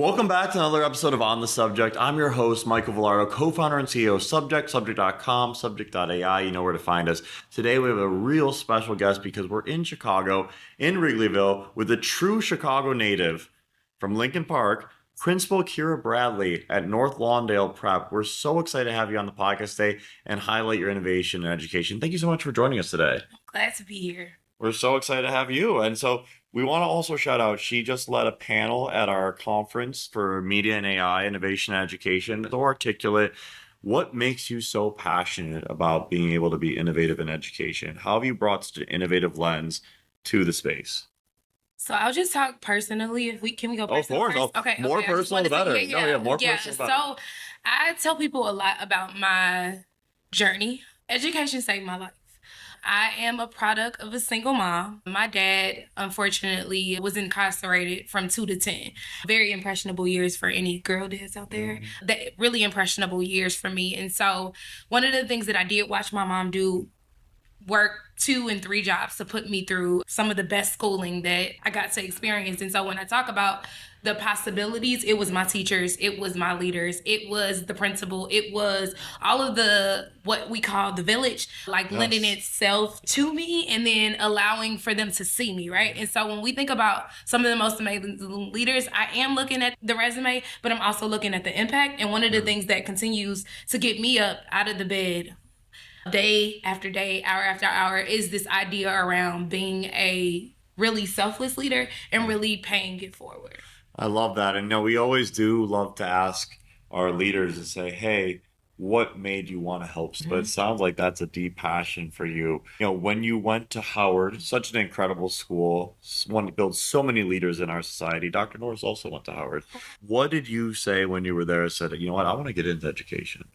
Welcome back to another episode of On the Subject. I'm your host, Michael Vilardo, co-founder and CEO of Subject, subject.com, subject.ai. You know where to find us. Today we have a real special guest because we're in Chicago, in Wrigleyville, with a true Chicago native from Lincoln Park, Principal Kyera Bradley at North Lawndale Prep. We're so excited to have you on the podcast today and highlight your innovation and education. Thank you so much for joining us today. Glad to be here. We're so excited to have you. And so we want to also shout out, she just led a panel at our conference for media and AI, innovation and education. So articulate. What makes you so passionate about being able to be innovative in education? How have you brought such an innovative lens to the space? So I'll just talk personally. If we go personal of course. first? Okay. More personal, the better. More personal, the better. So I tell people a lot about my journey. Education saved my life. I am a product of a single mom. My dad, unfortunately, was incarcerated from 2 to 10. Very impressionable years for any girl dads out there. That really impressionable years for me. And so one of the things that I did watch my mom do, work 2 and 3 jobs to put me through some of the best schooling that I got to experience. And so when I talk about the possibilities, it was my teachers, it was my leaders, it was the principal, it was all of the, what we call the village, like lending itself to me and then allowing for them to see me, right? And so when we think about some of the most amazing leaders, I am looking at the resume, but I'm also looking at the impact. And one of the things that continues to get me up out of the bed day after day, hour after hour, is this idea around being a really selfless leader and really paying it forward. I love that. And we always do love to ask our leaders to say, hey, what made you want to help? But it sounds like that's a deep passion for you. When you went to Howard, such an incredible school, one that builds so many leaders in our society. Dr. Norris also went to Howard. What did you say when you were there? Said, you know what, I want to get into education?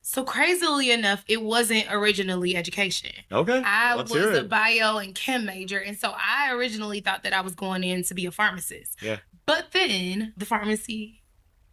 So crazily enough, it wasn't originally education. Okay. I was a bio and chem major. And so I originally thought that I was going in to be a pharmacist. Yeah. But then the pharmacy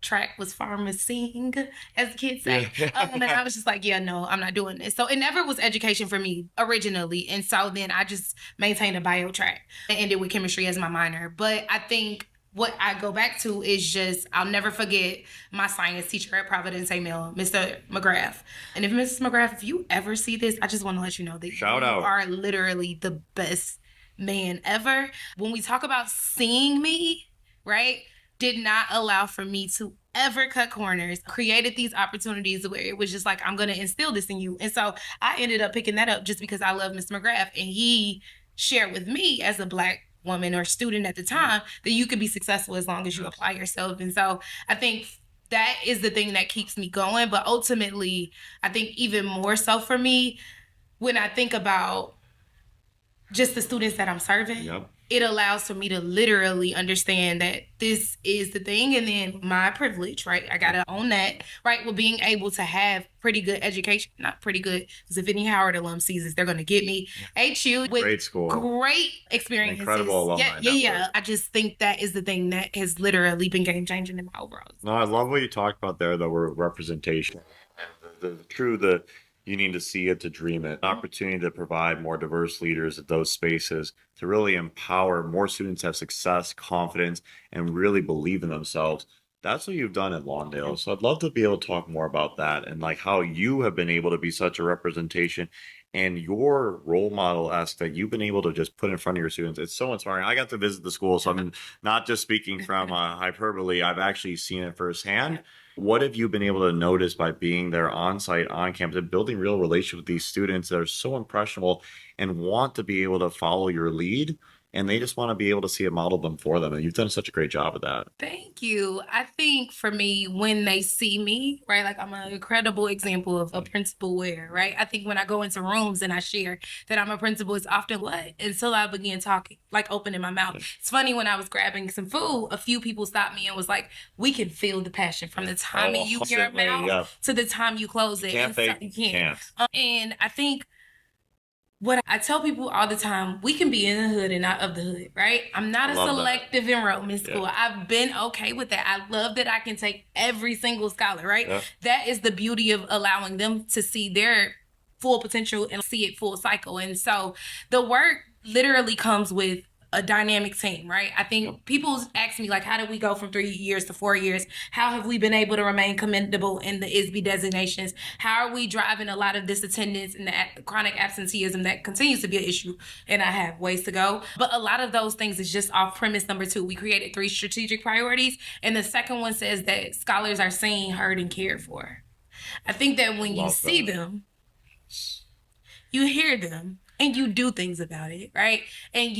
track was pharmacying, as the kids say. And I was just like, yeah, no, I'm not doing this. So it never was education for me originally. And so then I just maintained a bio track and ended with chemistry as my minor. But I think what I go back to is just, I'll never forget my science teacher at Providence A. Mill, Mr. McGrath. And if Mrs. McGrath, if you ever see this, I just want to let you know that Shout out. are literally the best man ever. When we talk about seeing me, right, did not allow for me to ever cut corners, created these opportunities where it was just like, I'm going to instill this in you. And so I ended up picking that up just because I love Mr. McGrath. And he shared with me as a Black woman or student at the time that you could be successful as long as you apply yourself. And so I think that is the thing that keeps me going. But ultimately, I think even more so for me, when I think about just the students that I'm serving, it allows for me to literally understand that this is the thing. And then my privilege, right? I got to own that, right? With being able to have pretty good education, not pretty good, because if any Howard alum sees this, they're going to get me. HU with great school, great experiences. Incredible alumni. Yeah. I just think that is the thing that has literally been game changing in my overall. No, I love what you talked about there, though, where representation. You need to see it to dream it. An opportunity to provide more diverse leaders at those spaces to really empower more students to have success, confidence, and really believe in themselves. That's what you've done at Lawndale. So I'd love to be able to talk more about that and like how you have been able to be such a representation and your role model aspect that you've been able to just put in front of your students. It's so inspiring. I got to visit the school, so I'm not just speaking from hyperbole. I've actually seen it firsthand. What have you been able to notice by being there on site, on campus, and building real relationships with these students that are so impressionable and want to be able to follow your lead? And they just want to be able to see it modeled them for them. And you've done such a great job of that. Thank you. I think for me, when they see me, right, like I'm an incredible example of a principal wear, right? I think when I go into rooms and I share that I'm a principal, it's often what? Until I begin talking, like opening my mouth. It's funny, when I was grabbing some food, a few people stopped me and was like, we can feel the passion from the time you open your mouth to the time you close it. You can't. And I think what I tell people all the time, we can be in the hood and not of the hood, right? I'm not a selective enrollment school. I've been okay with that. I love that I can take every single scholar, right? That is the beauty of allowing them to see their full potential and see it full cycle. And so the work literally comes with a dynamic team, right? I think people ask me, like, how did we go from 3 years to 4 years? How have we been able to remain commendable in the ISB designations? How are we driving a lot of this attendance and the chronic absenteeism that continues to be an issue? And I have ways to go. But a lot of those things is just off premise number 2. We created 3 strategic priorities. And the second one says that scholars are seen, heard, and cared for. I think that when you see them, you hear them, and you do things about it, right? And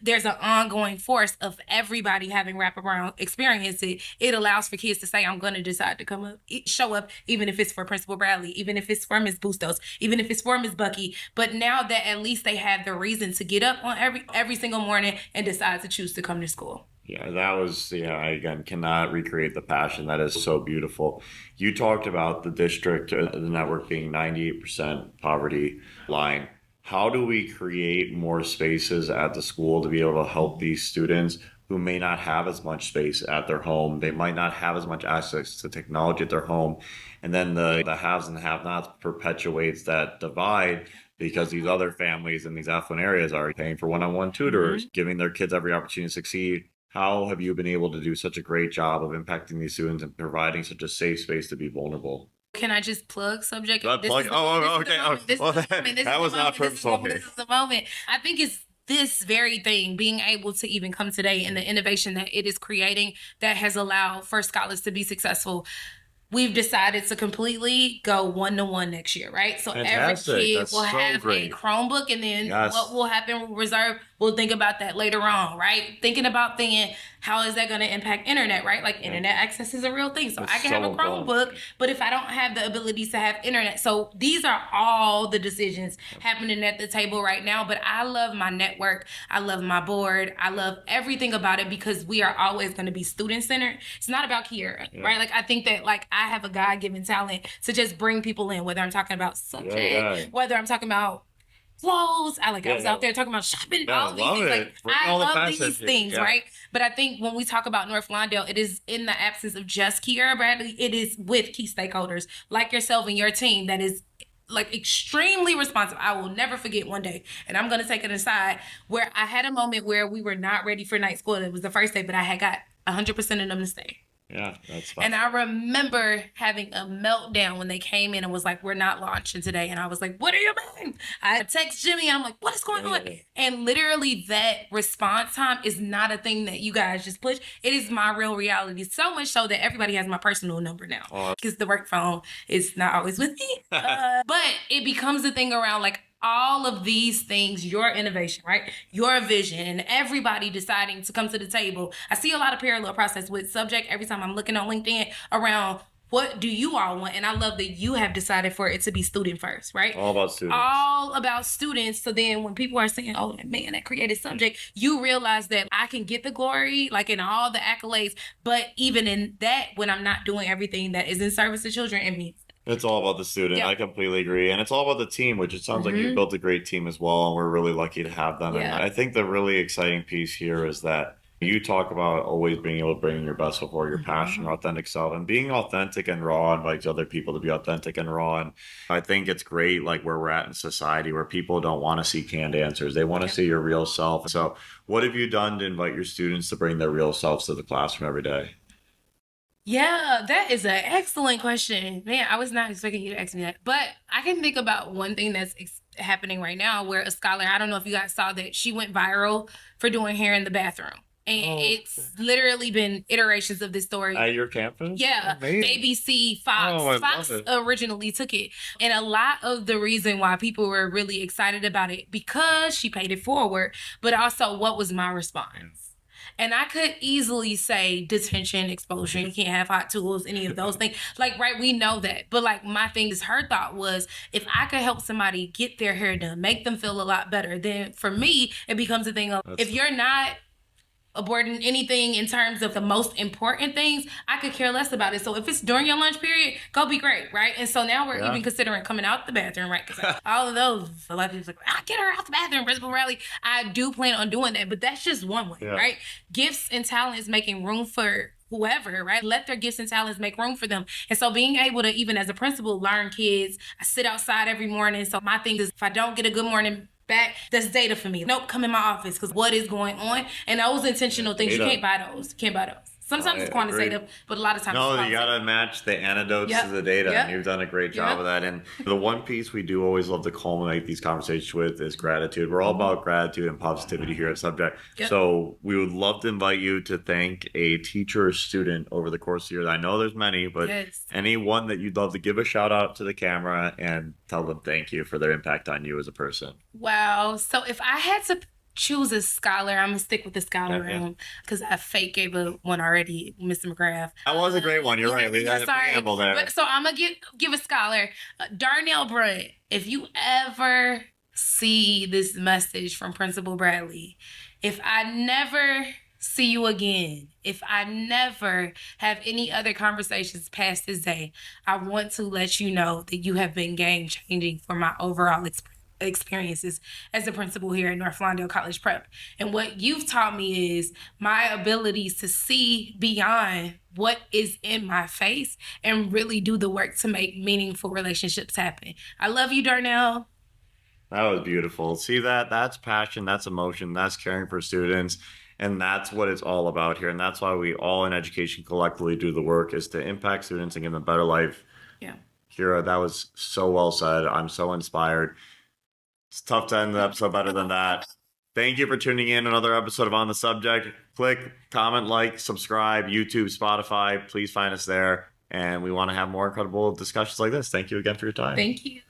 there's an ongoing force of everybody having wraparound experience. It allows for kids to say, I'm going to decide to come up, show up, even if it's for Principal Bradley, even if it's for Ms. Bustos, even if it's for Ms. Bucky. But now that at least they have the reason to get up on every single morning and decide to choose to come to school. Yeah, that was, I again cannot recreate the passion. That is so beautiful. You talked about the district, the network being 98% poverty line. How do we create more spaces at the school to be able to help these students who may not have as much space at their home? They might not have as much access to technology at their home. And then the haves and have-nots perpetuates that divide because these other families in these affluent areas are paying for one-on-one tutors, giving their kids every opportunity to succeed. How have you been able to do such a great job of impacting these students and providing such a safe space to be vulnerable? Can I just plug subject? Okay. That was not purposeful. This is the moment. I think it's this very thing, being able to even come today, and the innovation that it is creating that has allowed for scholars to be successful. We've decided to completely go 1-to-1 next year, right? So Fantastic. every kid That's will so have great. a Chromebook, and then Yes. what will happen with Reserve, we'll think about that later on, right? Thinking about how is that going to impact internet, right? Like internet access is a real thing. So It's I can have so a Chromebook, but if I don't have the abilities to have internet. So these are all the decisions happening at the table right now. But I love my network. I love my board. I love everything about it because we are always going to be student-centered. It's not about Kiera, right? Like I think that I have a God-given talent to just bring people in, whether I'm talking about subject, whether I'm talking about clothes. I was out there talking about shopping. All these things. I love these things, right? But I think when we talk about North Lawndale, it is in the absence of just Kyera Bradley. It is with key stakeholders like yourself and your team that is extremely responsive. I will never forget one day, and I'm going to take it aside, where I had a moment where we were not ready for night school. It was the first day, but I had got 100% of them to stay. Yeah, that's fine. And I remember having a meltdown when they came in and was like, we're not launching today. And I was like, what are you doing? I text Jimmy. I'm like, what is going on? And literally that response time is not a thing that you guys just push. It is my real reality. So much so that everybody has my personal number now because the work phone is not always with me. But it becomes a thing around all of these things, your innovation, right? Your vision, and everybody deciding to come to the table. I see a lot of parallel process with subject every time I'm looking on LinkedIn around what do you all want? And I love that you have decided for it to be student first, right? All about students. All about students. So then when people are saying, oh, man, that created subject, you realize that I can get the glory, in all the accolades. But even in that, when I'm not doing everything that is in service to children, it means it's all about the student. I completely agree. And it's all about the team, which it sounds like you've built a great team as well. And we're really lucky to have them. And I think the really exciting piece here is that you talk about always being able to bring your best before your passion, or authentic self, and being authentic and raw invites other people to be authentic and raw. And I think it's great, where we're at in society, where people don't want to see canned answers. They want to see your real self. So what have you done to invite your students to bring their real selves to the classroom every day? Yeah, that is an excellent question. Man, I was not expecting you to ask me that. But I can think about one thing that's happening right now where a scholar, I don't know if you guys saw that, she went viral for doing hair in the bathroom. And it's literally been iterations of this story. At your campus? Yeah. Amazing. ABC, Fox. Fox originally took it. And a lot of the reason why people were really excited about it, because she paid it forward, but also what was my response? And I could easily say detention, exposure, you can't have hot tools, any of those things. Right, we know that. But my thing is, her thought was, if I could help somebody get their hair done, make them feel a lot better, then for me, it becomes a thing of, if you're not aborting anything in terms of the most important things, I could care less about it. So if it's during your lunch period, go be great, right? And so now we're even considering coming out the bathroom, right? Because all of those, a lot of people's like, I get her out the bathroom, Principal Bradley. I do plan on doing that, but that's just one way, right? Gifts and talents making room for whoever, right? Let their gifts and talents make room for them. And so being able to, even as a principal, learn kids. I sit outside every morning. So my thing is, if I don't get a good morning back. That's data for me. Nope, come in my office because what is going on? And those intentional things, you Data. can't buy those. You can't buy those. Sometimes I it's quantitative, agree. but a lot of times No, it's you gotta qualitative. match the anecdotes Yep. to the data, Yep. and you've done a great job Yep. of that. And the one piece we do always love to culminate these conversations with is gratitude. We're all about gratitude and positivity here at Subject. Yep. So we would love to invite you to thank a teacher or student over the course of the year. I know there's many, but Yes. anyone that you'd love to give a shout out to the camera and tell them thank you for their impact on you as a person. Wow. So if I had to choose a scholar, I'm gonna stick with the scholar Yeah. room because I fake gave a one already, Mr. McGrath. That was a great one. You're right. We had a preamble there. But, so I'm gonna give a scholar, Darnell Brunt. If you ever see this message from Principal Bradley, if I never see you again, if I never have any other conversations past this day, I want to let you know that you have been game changing for my overall experiences as a principal here at North Lawndale College Prep. And what you've taught me is my abilities to see beyond what is in my face and really do the work to make meaningful relationships happen. I love you, Darnell. That was beautiful. See that? That's passion, that's emotion, that's caring for students. And that's what it's all about here. And that's why we all in education collectively do the work is to impact students and give them a better life. Yeah. Kyera, that was so well said. I'm so inspired. It's tough to end the episode better than that. Thank you for tuning in another episode of On the Subject. Click, comment, like, subscribe, YouTube, Spotify. Please find us there. And we want to have more incredible discussions like this. Thank you again for your time. Thank you.